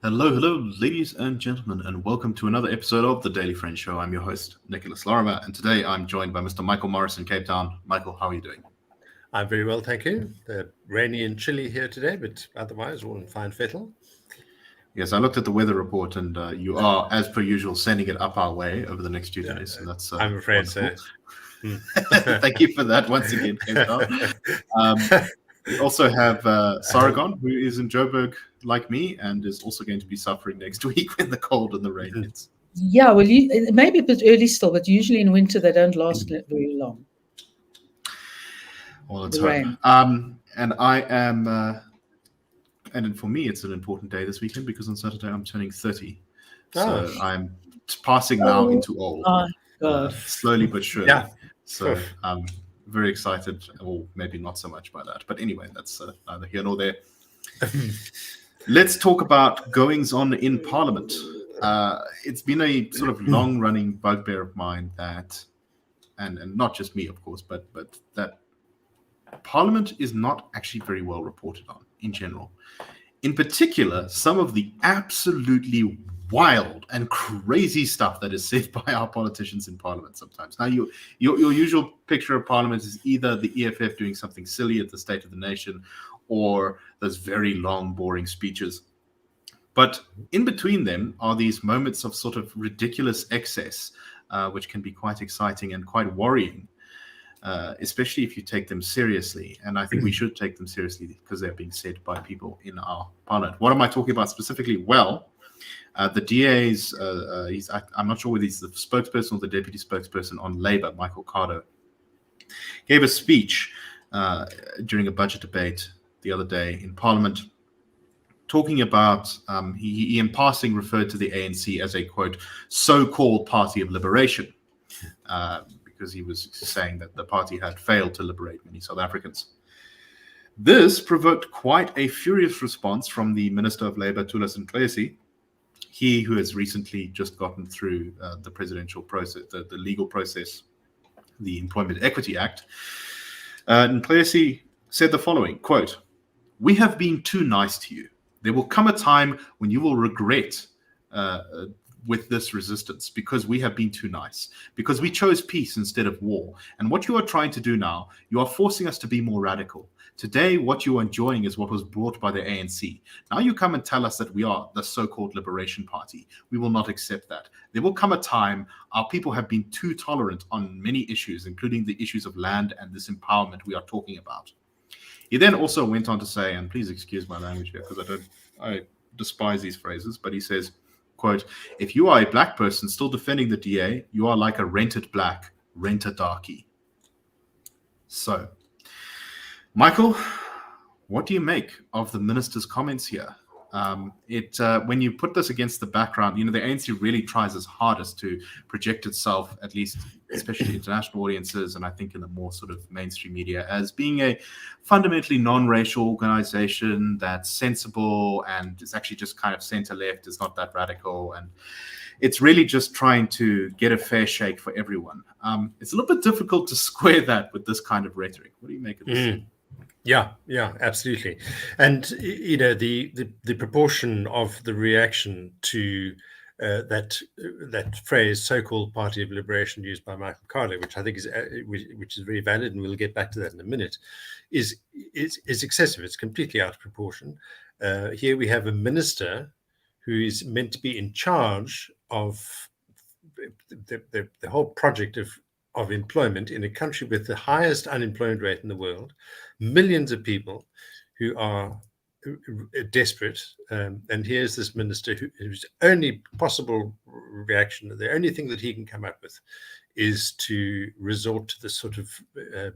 Hello, ladies and gentlemen, and welcome to another episode of the Daily Friend Show. I'm your host, Nicholas Lorimer, and today I'm joined by Mr. Michael Morris in Cape Town. Michael, how are you doing? I'm very well, thank you. Rainy and chilly here today, but otherwise all in fine fettle. Yes, I looked at the weather report, and you are, as per usual, sending it up our way over the next few days. So that's I'm afraid wonderful. So. Thank you for that once again, Cape Town. We also have Sara Gon, who is in Joburg like me and is also going to be suffering next week when the cold and the rain hits. Yeah, well, it may be a bit early still, but usually in winter they don't last very long. Well, it's hope. And I am, and for me, it's an important day this weekend because on Saturday I'm turning 30. So I'm passing now into old, slowly but surely. Yeah. So I'm very excited, or maybe not so much by that. But anyway, that's neither here nor there. Let's talk about goings on in Parliament. It's been a sort of long-running bugbear of mine that, and not just me, of course, but that Parliament is not actually very well reported on in general. In particular, some of the absolutely wild and crazy stuff that is said by our politicians in Parliament sometimes. Now, your usual picture of Parliament is either the EFF doing something silly at the State of the Nation, or those very long, boring speeches. But in between them are these moments of sort of ridiculous excess, which can be quite exciting and quite worrying, especially if you take them seriously. And I think we should take them seriously because they're being said by people in our Parliament. What am I talking about specifically? Well, the DA's, I'm not sure whether he's the spokesperson or the deputy spokesperson on Labour, Michael Cardo, gave a speech during a budget debate the other day in Parliament, talking about, he in passing referred to the ANC as a, quote, so-called party of liberation, because he was saying that the party had failed to liberate many South Africans. This provoked quite a furious response from the Minister of Labour, Thulas Nxesi, he who has recently just gotten through the presidential process, the legal process, the Employment Equity Act. Nxesi said the following, quote, "We have been too nice to you. There will come a time when you will regret with this resistance because we have been too nice, because we chose peace instead of war. And what you are trying to do now, you are forcing us to be more radical. Today, what you are enjoying is what was brought by the ANC. Now you come and tell us that we are the so-called Liberation Party. We will not accept that. There will come a time our people have been too tolerant on many issues, including the issues of land and this empowerment we are talking about." He then also went on to say, and please excuse my language here because I despise these phrases, but he says, quote, "If you are a black person still defending the DA, you are like a rented black, rent a darkie." So, Michael, what do you make of the minister's comments here? When you put this against the background, the ANC really tries its hardest to project itself, at least, especially international audiences, and I think in the more sort of mainstream media, as being a fundamentally non-racial organization that's sensible and is actually just kind of center-left, is not that radical, and it's really just trying to get a fair shake for everyone. It's a little bit difficult to square that with this kind of rhetoric. What do you make of this? Yeah, absolutely. And the proportion of the reaction to that phrase, so-called party of liberation, used by Michael Cardo, which I think is very valid, and we'll get back to that in a minute, is excessive. It's completely out of proportion. Here we have a minister who is meant to be in charge of the whole project of employment in a country with the highest unemployment rate in the world, millions of people who are desperate. And here's this minister whose only possible reaction, the only thing that he can come up with, is to resort to this sort of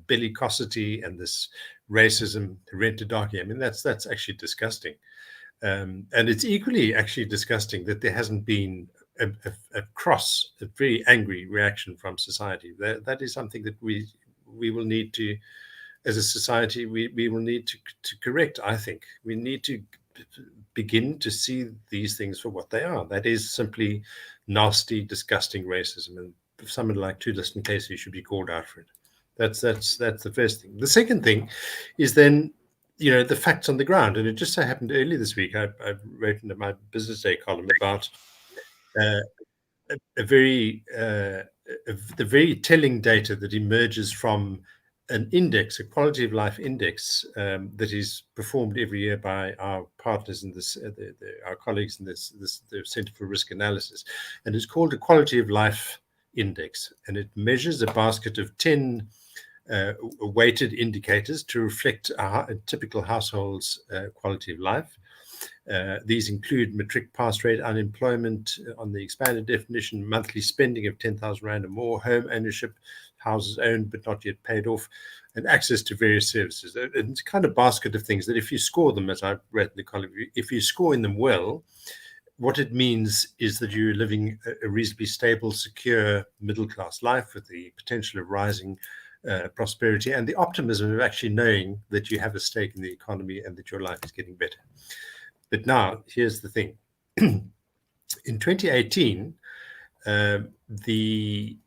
bellicosity and this racism, rent a darkie. I mean, that's actually disgusting. And it's equally actually disgusting that there hasn't been a very angry reaction from society. That is something that we will need to, as a society, we will need to correct. I think we need to begin to see these things for what they are. That is simply nasty, disgusting racism, and someone like Thulas Nxesi should be called out for it. That's the first thing. The second thing is then, the facts on the ground. And it just so happened earlier this week, I wrote in my Business Day column about the very telling data that emerges from an index, a quality of life index, that is performed every year by our partners in this, our colleagues in the Centre for Risk Analysis, and it's called a quality of life index, and it measures a basket of 10 weighted indicators to reflect a typical household's quality of life. These include matric pass rate, unemployment on the expanded definition, monthly spending of 10,000 Rand or more, home ownership, houses owned but not yet paid off, and access to various services. It's a kind of basket of things that if you score them, as I read in the column, if you score in them well, what it means is that you're living a reasonably stable, secure, middle-class life with the potential of rising prosperity and the optimism of actually knowing that you have a stake in the economy and that your life is getting better. But now, here's the thing. In 2018, the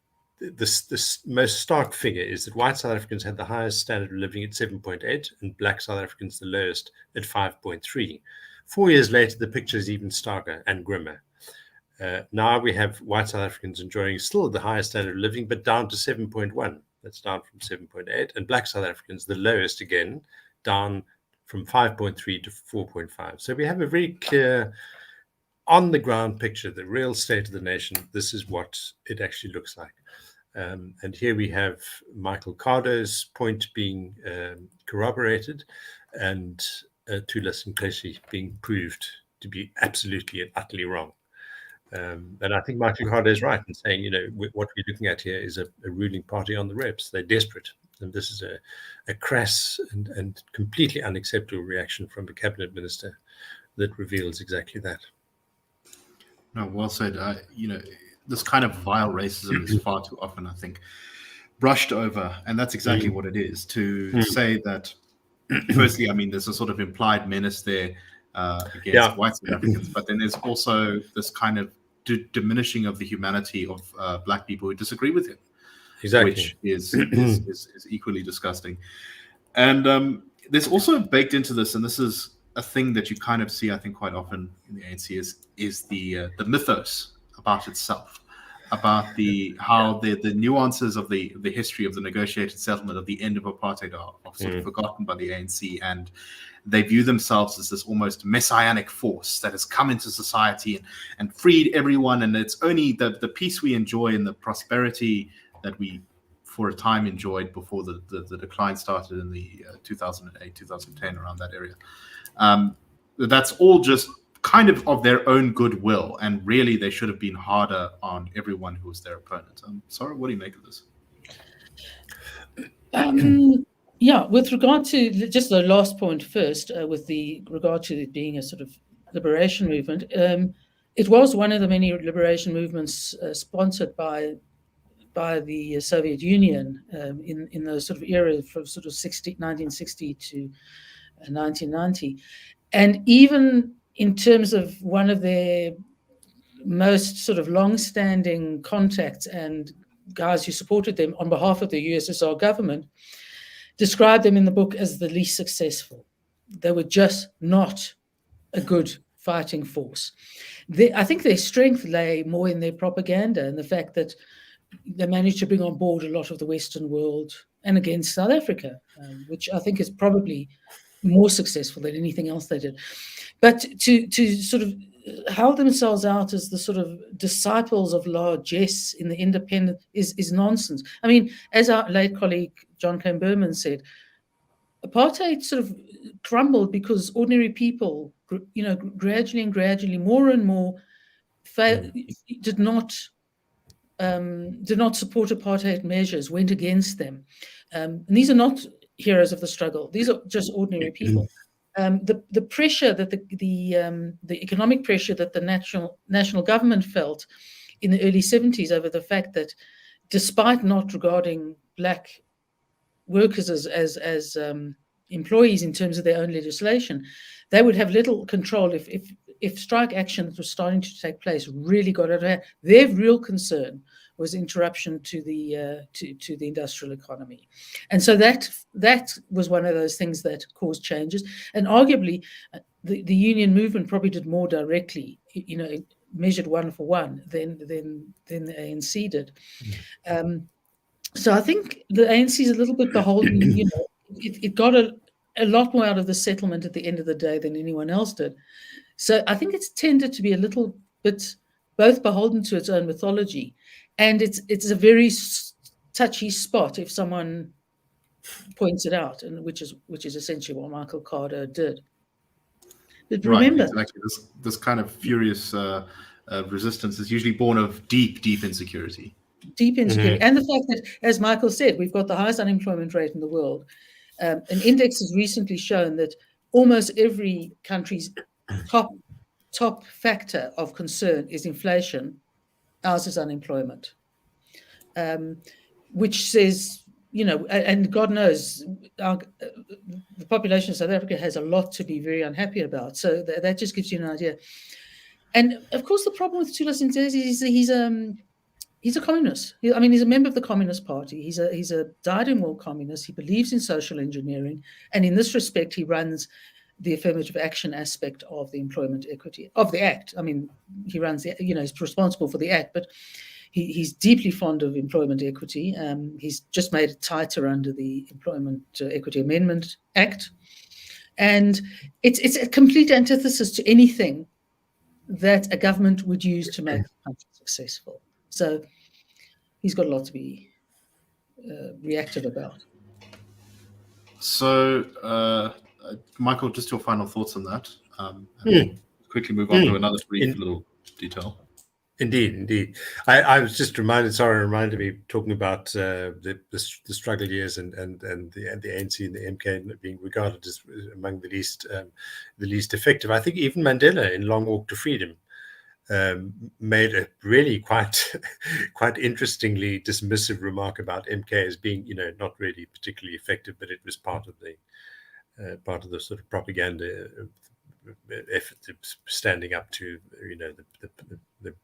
most stark figure is that white South Africans had the highest standard of living at 7.8 and black South Africans the lowest at 5.3. 4 years later, the picture is even starker and grimmer. Now we have white South Africans enjoying still the highest standard of living, but down to 7.1. That's down from 7.8. And black South Africans, the lowest again, down from 5.3 to 4.5. So we have a very clear, on-the-ground picture, the real state of the nation. This is what it actually looks like. And here we have Michael Cardo's point being corroborated, and Thulas Nxesi being proved to be absolutely and utterly wrong. And I think Michael Cardo is right in saying, what we're looking at here is a ruling party on the ropes. They're desperate. And this is a crass and completely unacceptable reaction from a cabinet minister that reveals exactly that. No, well said. This kind of vile racism is far too often, I think, brushed over. And that's exactly what it is. To say that, firstly, I mean, there's a sort of implied menace there against white South Africans, but then there's also this kind of diminishing of the humanity of black people who disagree with him. Exactly. Which is equally disgusting. And there's also baked into this, and this is a thing that you kind of see, I think, quite often in the ANC, is the mythos about itself, about how the nuances of the history of the negotiated settlement of the end of apartheid are sort of forgotten by the ANC, and they view themselves as this almost messianic force that has come into society and freed everyone, and it's only the peace we enjoy and the prosperity that we for a time enjoyed before the decline started in the 2008, 2010, around that area. That's all just kind of their own goodwill, and really they should have been harder on everyone who was their opponent. Sara, what do you make of this? With regard to just the last point first, with regard to it being a sort of liberation movement, it was one of the many liberation movements sponsored by the Soviet Union in those sort of era from sort of 1960 to 1990. And even in terms of one of their most sort of long-standing contacts and guys who supported them on behalf of the USSR government, described them in the book as the least successful. They were just not a good fighting force. I think their strength lay more in their propaganda and the fact that they managed to bring on board a lot of the Western world and against South Africa, which I think is probably more successful than anything else they did. But to sort of hold themselves out as the sort of disciples of largesse in the independent is nonsense. I mean, as our late colleague John Cain-Berman said, apartheid sort of crumbled because ordinary people, gradually, more and more did not support apartheid measures, went against them. And these are not heroes of the struggle. These are just ordinary people. The pressure that the economic pressure that the national government felt in the early 70s over the fact that, despite not regarding black workers as employees in terms of their own legislation, they would have little control if strike action that was starting to take place really got out of hand. Their real concern was interruption to the industrial economy, and so that was one of those things that caused changes. And arguably, the union movement probably did more directly, measured one for one than the ANC did. So I think the ANC is a little bit beholden. It got a lot more out of the settlement at the end of the day than anyone else did. So I think it's tended to be a little bit both beholden to its own mythology, and it's a very touchy spot if someone points it out, and which is essentially what Michael Carter did. But remember, right, exactly. This kind of furious resistance is usually born of deep insecurity. Deep insecurity, and the fact that, as Michael said, we've got the highest unemployment rate in the world. An index has recently shown that almost every country's top factor of concern is inflation. Ours is unemployment, which says, and God knows, the population of South Africa has a lot to be very unhappy about. So that just gives you an idea. And of course, the problem with Thulas Nxesi is that he's a communist. He's a member of the Communist Party. He's a dyed-in-wool communist. He believes in social engineering, and in this respect, he runs the affirmative action aspect of the employment equity of the Act. He runs he's responsible for the Act, but he's deeply fond of employment equity. He's just made it tighter under the Employment Equity Amendment Act, and it's a complete antithesis to anything that a government would use to make the country successful. So he's got a lot to be reactive about. So, Michael, just your final thoughts on that. Quickly move on to another brief little detail. Indeed. I was just Sara reminded me talking about the struggle years and the ANC and the MK being regarded as among the least effective. I think even Mandela in Long Walk to Freedom made a really quite interestingly dismissive remark about MK as being, not really particularly effective, but it was part of the sort of propaganda effort of standing up to,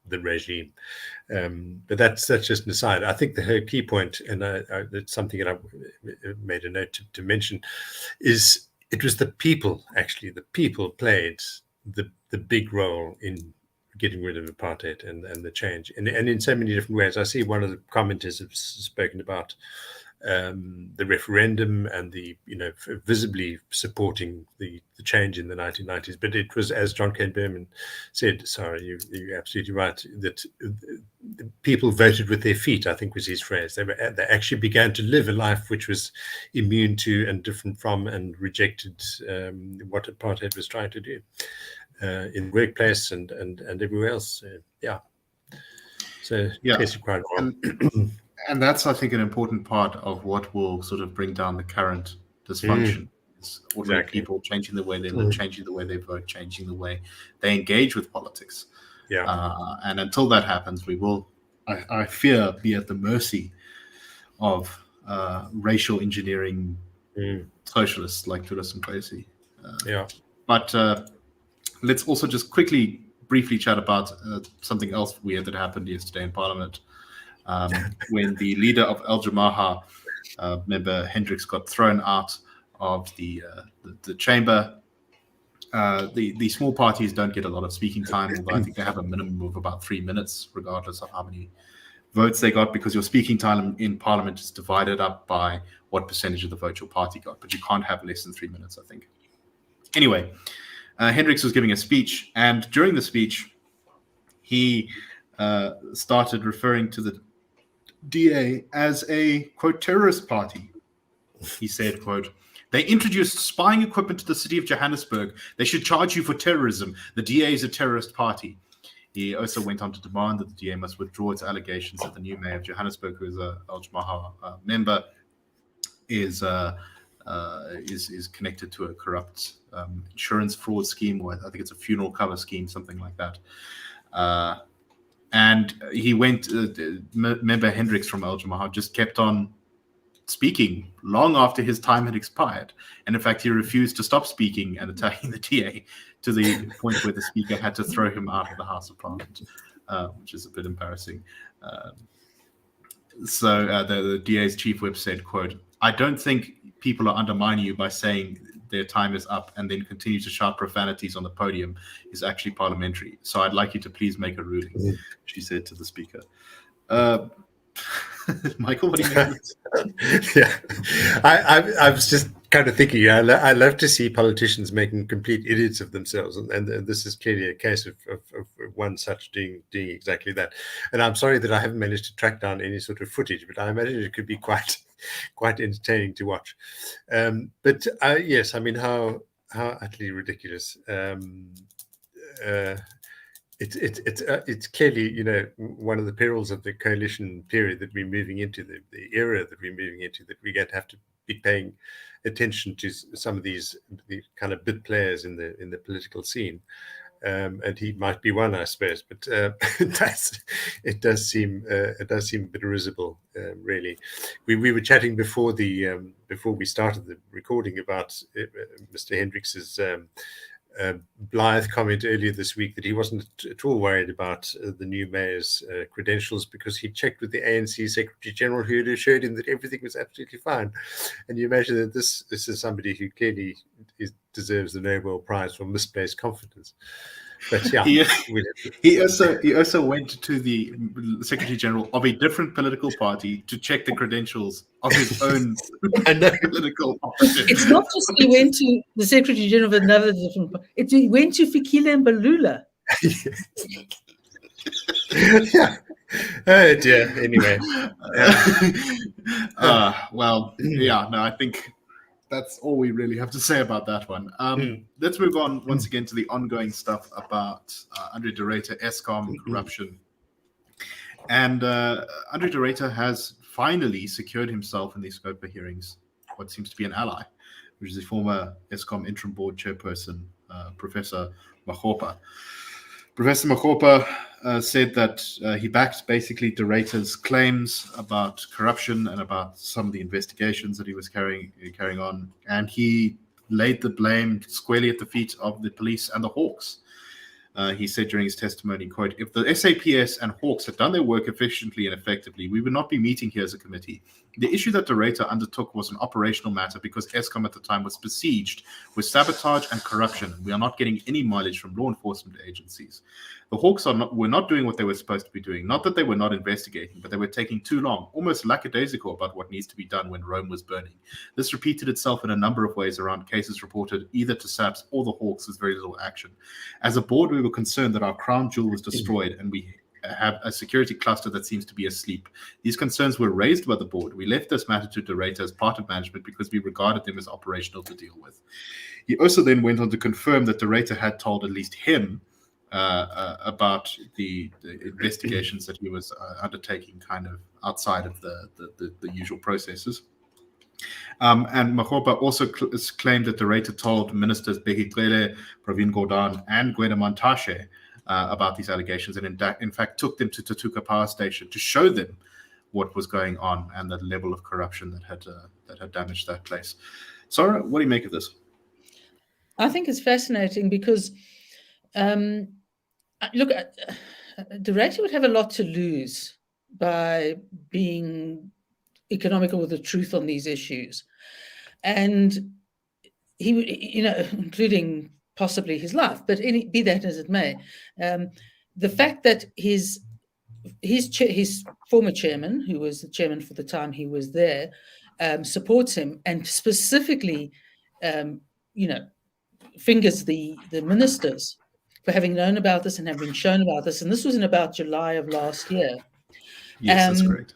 the regime. But that's just an aside. I think her key point, and it's something that I made a note to mention, is it was the people. Actually, the people played the big role in getting rid of apartheid and the change, and in so many different ways. I see one of the commenters have spoken about the referendum and the visibly supporting the change in the 1990s. But it was, as John Kane Berman said, Sara, you're absolutely right, that people voted with their feet, I think was his phrase. They actually began to live a life which was immune to and different from and rejected what apartheid was trying to do. In the workplace and everywhere else. So basically quite well. And that's, I think, an important part of what will sort of bring down the current dysfunction. It's ordinary people changing the way they live, changing the way they vote, changing the way they engage with politics. And until that happens, we will, I fear, be at the mercy of racial engineering socialists like Thulas Nxesi. But let's also just briefly chat about something else weird that happened yesterday in Parliament, when the leader of Al Jamaha, member Hendricks, got thrown out of the chamber. The small parties don't get a lot of speaking time, although I think they have a minimum of about 3 minutes, regardless of how many votes they got, because your speaking time in Parliament is divided up by what percentage of the vote your party got, but you can't have less than 3 minutes, I think. Anyway, Hendricks was giving a speech, and during the speech, he started referring to the DA as a, quote, terrorist party. He said, quote, "They introduced spying equipment to the city of Johannesburg. They should charge you for terrorism. The DA is a terrorist party." He also went on to demand that the DA must withdraw its allegations that the new mayor of Johannesburg, who is a Al Jamaha member, is connected to a corrupt insurance fraud scheme, or I think it's a funeral cover scheme, something like that. And he went, member Hendricks from Al Jamaha just kept on speaking long after his time had expired. And in fact, he refused to stop speaking and attacking the DA to the point where the speaker had to throw him out of the House of Parliament, which is a bit embarrassing. So the DA's chief whip said, quote, "I don't think people are undermining you by saying their time is up and then continue to shout profanities on the podium is actually parliamentary. So I'd like you to please make a ruling," she said to the speaker. Michael, what do you make of this? Yeah, I was just kind of thinking, I love to see politicians making complete idiots of themselves, and this is clearly a case of one such doing exactly that. And I'm sorry that I haven't managed to track down any sort of footage, but I imagine it could be quite entertaining to watch. But yes, I mean, how utterly ridiculous. It's clearly, one of the perils of the coalition period that we're moving into, the era that we're moving into, that we're going to have to be paying attention to some of the kind of bit players in the political scene, and he might be one, I suppose. But it does seem a bit risible, really. We were chatting before we started the recording about Mr. Hendricks's blithe comment earlier this week that he wasn't at all worried about the new mayor's credentials, because he checked with the ANC Secretary General, who had assured him that everything was absolutely fine. And you imagine that this is somebody who clearly deserves the Nobel Prize for misplaced confidence. But yeah, he also went to the Secretary General of a different political party to check the credentials of his own political opposition. It's not just he went to the Secretary General of another different party. He went to Fikile Mbalula. Yeah. Oh dear. Anyway. I think that's all we really have to say about that one. Let's move on once again to the ongoing stuff about Andre De Ruyter, Eskom, corruption. And Andre De Ruyter has finally secured himself in these SCOPA hearings what seems to be an ally, which is the former Eskom interim board chairperson, Professor Makgoba. Professor Makgoba said that he backed basically De Ruyter's claims about corruption and about some of the investigations that he was carrying on, and he laid the blame squarely at the feet of the police and the Hawks. He said during his testimony, quote, "If the SAPS and Hawks had done their work efficiently and effectively, we would not be meeting here as a committee. The issue that De Ruyter undertook was an operational matter because Eskom at the time was besieged with sabotage and corruption, and we are not getting any mileage from law enforcement agencies. The Hawks were not doing what they were supposed to be doing. Not that they were not investigating, but they were taking too long, almost lackadaisical about what needs to be done when Rome was burning. This repeated itself in a number of ways around cases reported either to SAPS or the Hawks with very little action. As a board, we were concerned that our crown jewel was destroyed and we have a security cluster that seems to be asleep. These concerns were raised by the board. We left this matter to De Ruyter as part of management because we regarded them as operational to deal with." He also then went on to confirm that De Ruyter had told at least him about the investigations that he was undertaking kind of outside of the usual processes. And Makgoba also claimed that De Ruyter told ministers Bheki Cele, Pravin Gordhan, and Gwena Mantashe about these allegations, and in fact took them to Tutuka Power Station to show them what was going on and the level of corruption that had damaged that place. Sara, what do you make of this? I think it's fascinating because, look, De Ruyter would have a lot to lose by being economical with the truth on these issues. And he would, including possibly his life, but be that as it may, the fact that his former chairman, who was the chairman for the time he was there, supports him and specifically, fingers the ministers for having known about this and have been shown about this. And this was in about July of last year. Yes, that's correct.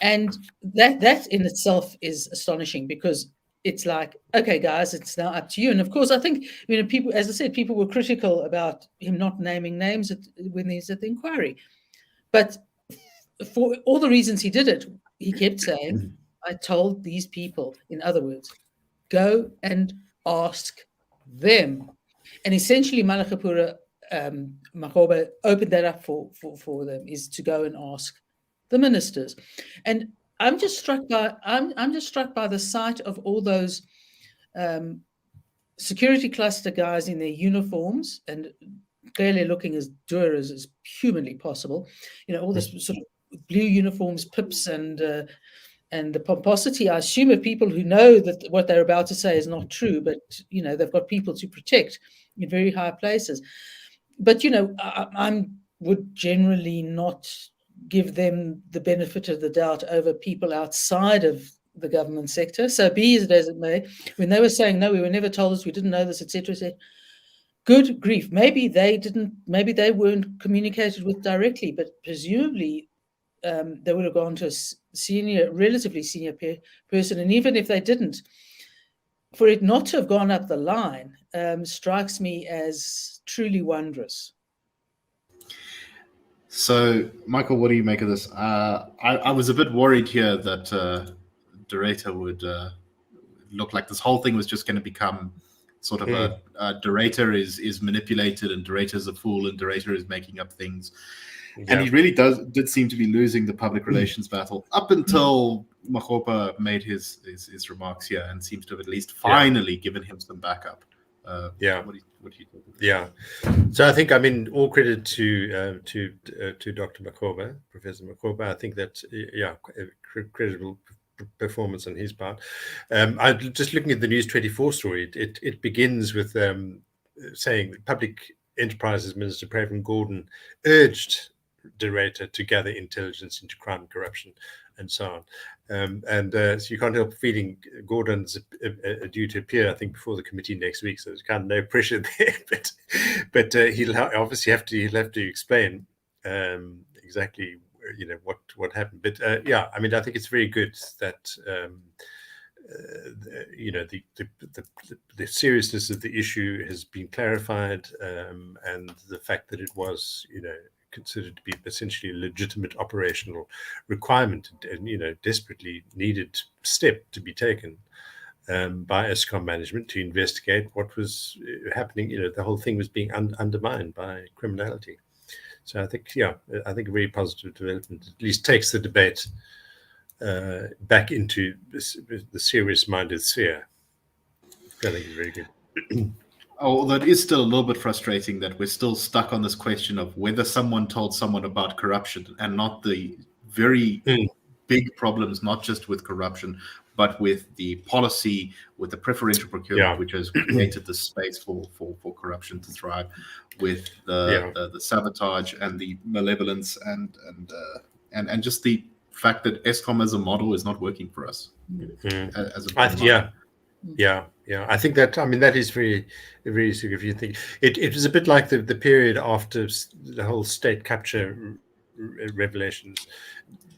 And that in itself is astonishing because it's like, okay, guys, it's now up to you. And of course, I think, people, as I said, people were critical about him not naming names when he's at the inquiry. But for all the reasons he did it, he kept saying, I told these people, in other words, go and ask them. And essentially, Makgoba opened that up for them, is to go and ask the ministers. And I'm just struck by the sight of all those security cluster guys in their uniforms and clearly looking as dour as humanly possible. All this sort of blue uniforms, pips, and the pomposity, I assume, of people who know that what they're about to say is not true, but they've got people to protect in very high places. But I would generally not give them the benefit of the doubt over people outside of the government sector. So be it as it may, when they were saying, no, we were never told this, we didn't know this, etc., good grief, maybe they weren't communicated with directly, but presumably they would have gone to a relatively senior person. And even if they didn't, for it not to have gone up the line strikes me as truly wondrous. So, Michael, what do you make of this? I was a bit worried here that De Ruyter would look like this whole thing was just going to become sort of a De Ruyter is manipulated, and De Ruyter is a fool, and De Ruyter is making up things. Yeah. And he really did seem to be losing the public relations battle up until Makgoba made his remarks here and seems to have at least finally given him some backup. What do you think? Yeah. So I think, all credit to Dr. Makgoba, Professor Makgoba. I think that's credible performance on his part. I'm just looking at the News 24 story. It begins with saying that Public Enterprises Minister Pravin Gordhan urged De Ruyter to gather intelligence into crime and corruption, and so on. So you can't help feeling Gordon's due to appear, I think, before the committee next week. So there's kind of no pressure there, but he'll obviously have to explain exactly what happened. But I think it's very good that the seriousness of the issue has been clarified, and the fact that it was considered to be essentially a legitimate operational requirement and desperately needed step to be taken by Eskom management to investigate what was happening. The whole thing was being undermined by criminality. So I think a very positive development. At least takes the debate back into the serious-minded sphere. I think it's very good. Although it is still a little bit frustrating that we're still stuck on this question of whether someone told someone about corruption, and not the very big problems, not just with corruption, but with the policy, with the preferential procurement, which has created the space for corruption to thrive, with the sabotage and the malevolence and just the fact that Eskom as a model is not working for us. I think that is very, very significant thing. It was a bit like the period after the whole state capture revelations,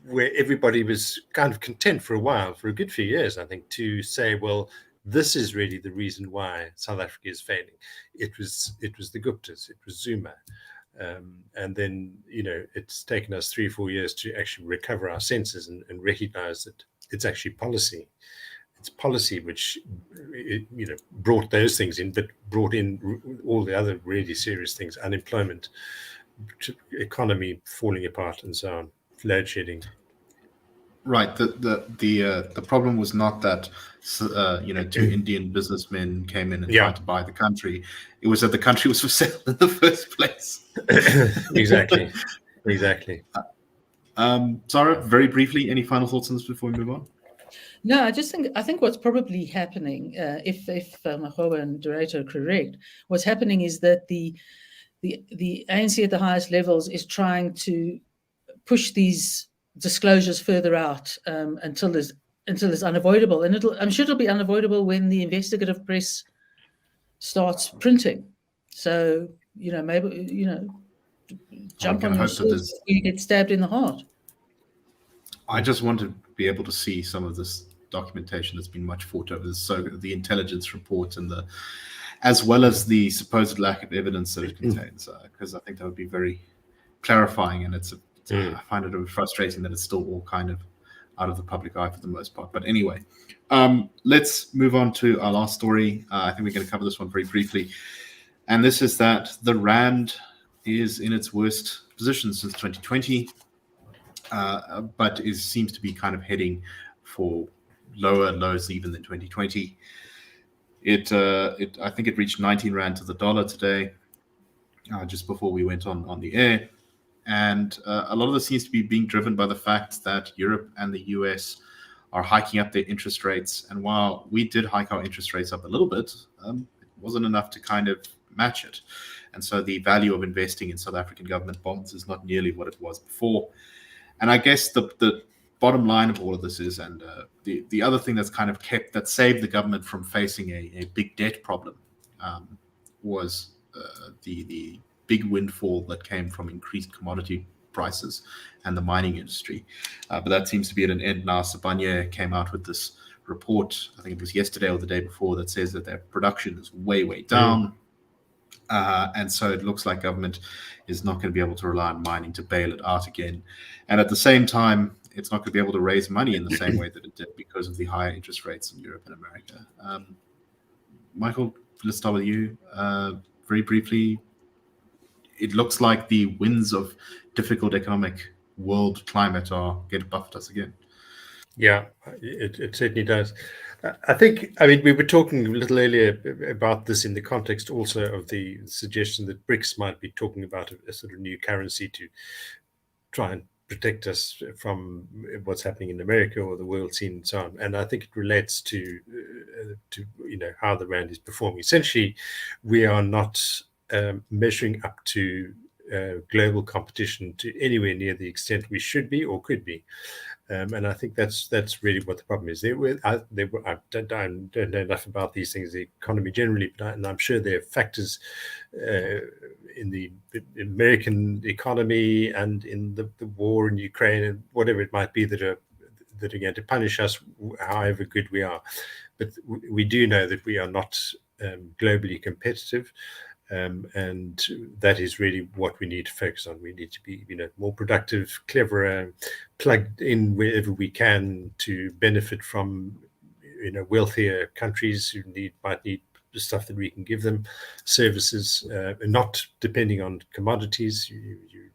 where everybody was kind of content for a while, for a good few years, I think, to say, well, this is really the reason why South Africa is failing. It was the Guptas, it was Zuma. And then, it's taken us 3 or 4 years to actually recover our senses and recognize that it's actually policy. It's policy which, brought those things in, but brought in all the other really serious things: unemployment, economy falling apart, and so on, load shedding. Right. The problem was not that 2 Indian businessmen came in and tried to buy the country. It was that the country was for sale in the first place. Exactly. Sara, very briefly, any final thoughts on this before we move on? No, I think what's probably happening, if Makgoba and De Ruyter are correct, what's happening is that the ANC at the highest levels is trying to push these disclosures further out until it's unavoidable, and I'm sure it'll be unavoidable when the investigative press starts printing. So maybe jump on your sword before you get stabbed in the heart. I just want to be able to see some of this documentation that's been much fought over, so the intelligence report and as well as the supposed lack of evidence that it contains, because I think that would be very clarifying, and I find it a bit frustrating that it's still all kind of out of the public eye for the most part. But anyway, let's move on to our last story. I think we're going to cover this one very briefly, and this is that the Rand is in its worst position since 2020. but seems to be kind of heading for lower lows even than 2020. I think it reached 19 rand to the dollar today, just before we went on the air. And a lot of this seems to be being driven by the fact that Europe and the US are hiking up their interest rates. And while we did hike our interest rates up a little bit, it wasn't enough to kind of match it. And so the value of investing in South African government bonds is not nearly what it was before. And I guess the bottom line of all of this is, and the other thing that's kind of that saved the government from facing a big debt problem, was the big windfall that came from increased commodity prices and the mining industry. But that seems to be at an end now. Sibanye came out with this report, I think it was yesterday or the day before, that says that their production is way, way down. And so it looks like government is not going to be able to rely on mining to bail it out again. And at the same time, it's not going to be able to raise money in the same way that it did because of the higher interest rates in Europe and America. Michael, let's start with you. Very briefly, it looks like the winds of difficult economic world climate are going to buffet us again. Yeah, it certainly does. I mean, we were talking a little earlier about this in the context also of the suggestion that BRICS might be talking about a sort of new currency to try and protect us from what's happening in America or the world scene and so on. And I think it relates to how the rand is performing. Essentially, we are not measuring up to global competition to anywhere near the extent we should be or could be. And I think that's really what the problem is. I don't know enough about these things, the economy generally, and I'm sure there are factors in the American economy and in the war in Ukraine and whatever it might be that are going to punish us, however good we are. But we do know that we are not globally competitive. And that is really what we need to focus on. We need to be, more productive, cleverer, plugged in wherever we can to benefit from, wealthier countries who might need the stuff that we can give them, services, and not depending on commodities. You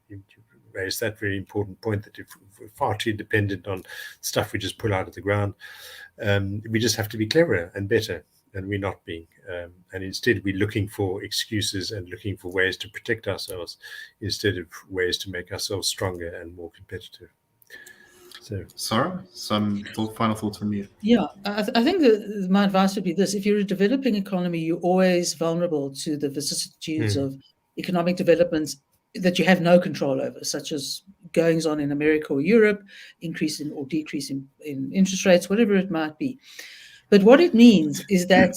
raised that very important point that if we're far too dependent on stuff we just pull out of the ground, we just have to be cleverer and better. And we're not being, and instead we're looking for excuses and looking for ways to protect ourselves instead of ways to make ourselves stronger and more competitive. So, Sara, some final thoughts from you? Yeah, I think that my advice would be this: if you're a developing economy, you're always vulnerable to the vicissitudes of economic developments that you have no control over, such as goings on in America or Europe, increase in or decrease in interest rates, whatever it might be. But what it means is that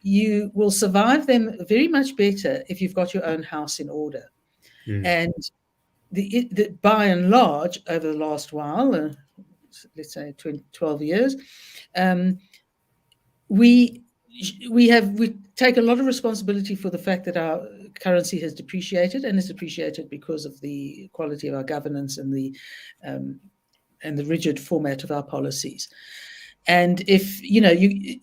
you will survive them very much better if you've got your own house in order. And by and large, over the last while, let's say 12 years, we take a lot of responsibility for the fact that our currency has depreciated, and it's depreciated because of the quality of our governance and the rigid format of our policies. And if,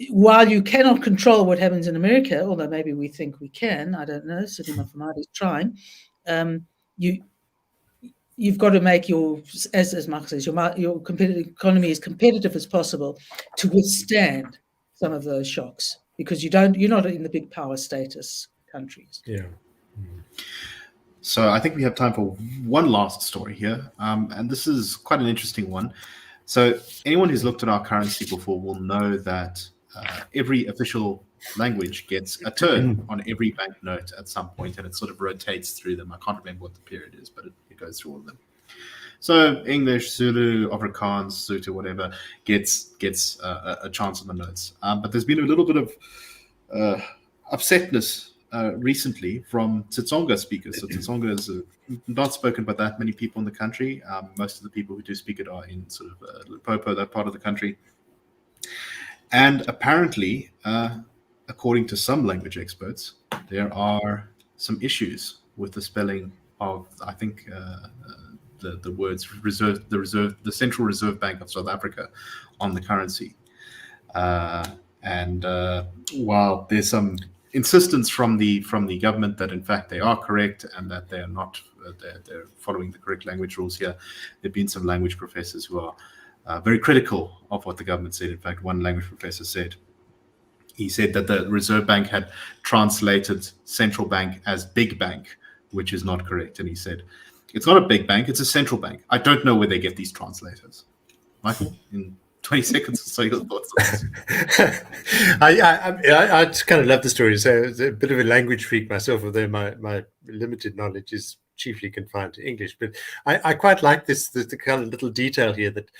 while you cannot control what happens in America, although maybe we think we can, I don't know, Sidi Mafamadi is trying, you've got to make as Mark says, your competitive economy as competitive as possible to withstand some of those shocks, because you're not in the big power status countries. Yeah. So I think we have time for one last story here, and this is quite an interesting one. So anyone who's looked at our currency before will know that every official language gets a turn on every banknote at some point, and it sort of rotates through them. I can't remember what the period is, but it goes through all of them. So English, Zulu, Afrikaans, Sotho, whatever, gets a chance on the notes. But there's been a little bit of upsetness recently from Tsonga speakers. So Tsonga is not spoken by that many people in the country. Most of the people who do speak it are in sort of Limpopo, that part of the country. And apparently, according to some language experts, there are some issues with the spelling of, I think, the words the Central Reserve Bank of South Africa on the currency. And while there's some insistence from the government that in fact they are correct and that they are not they're following the correct language rules here. There've been some language professors who are very critical of what the government said. In fact, one language professor said that the Reserve Bank had translated central bank as big bank, which is not correct. And he said, it's not a big bank, it's a central bank. I don't know where they get these translators. Michael, in 20 seconds or so, your thoughts on this? I just kind of love the story. So it's a bit of a language freak myself, although my limited knowledge is chiefly confined to English. But I quite like the kind of little detail here that,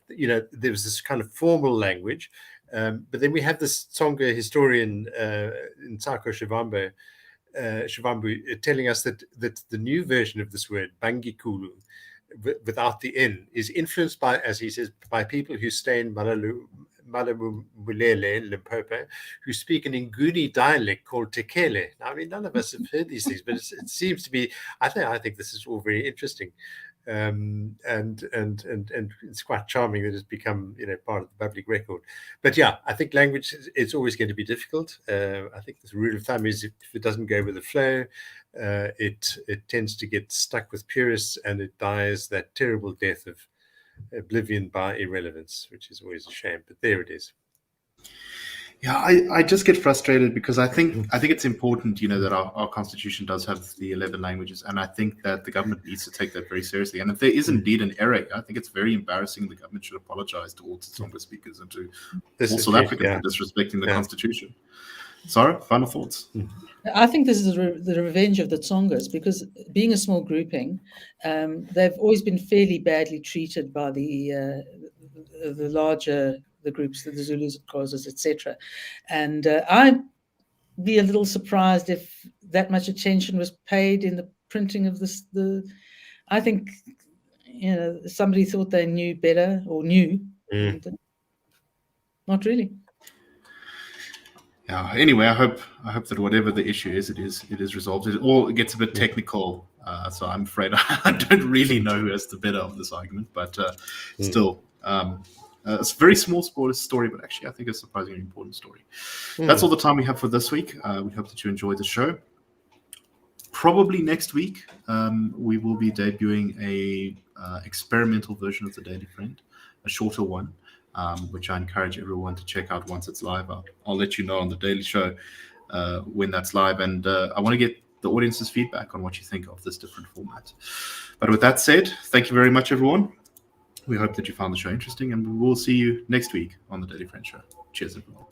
there was this kind of formal language, but then we have this Tsonga historian in Tsako Shivambu telling us that the new version of this word, Bangikulu, without the N, is influenced by, as he says, by people who stay in Malamulele, Limpopo, who speak an Nguni dialect called Tekele. Now, I mean, none of us have heard these things, but it seems to be. I think this is all very interesting, and it's quite charming that it's become part of the public record. But yeah, I think language is always going to be difficult. I think the rule of thumb is if it doesn't go with the flow, it tends to get stuck with purists, and it dies that terrible death of oblivion by irrelevance, which is always a shame. But there it is. Yeah, I just get frustrated because I think it's important, that our constitution does have the 11 languages, and I think that the government needs to take that very seriously. And if there is indeed an error, I think it's very embarrassing. The government should apologize to all Tsonga speakers and to all South Africans for disrespecting the constitution. Sara, final thoughts? I think this is the revenge of the Tsongas, because being a small grouping, they've always been fairly badly treated by the larger the groups, the Zulus, Xhosas, etc. And I'd be a little surprised if that much attention was paid in the printing of this. I think somebody thought they knew better or knew, and, not really. Yeah. Anyway, I hope that whatever the issue is, it is resolved. It gets a bit technical, so I'm afraid I don't really know who has the better of this argument. But still, it's a very small story, but actually I think it's a surprisingly important story. That's all the time we have for this week. We hope that you enjoyed the show. Probably next week, we will be debuting a experimental version of the Daily Friend, a shorter one. Which I encourage everyone to check out once it's live. I'll let you know on the Daily Show when that's live. And I want to get the audience's feedback on what you think of this different format. But with that said, thank you very much, everyone. We hope that you found the show interesting, and we will see you next week on the Daily Friend Show. Cheers, everyone.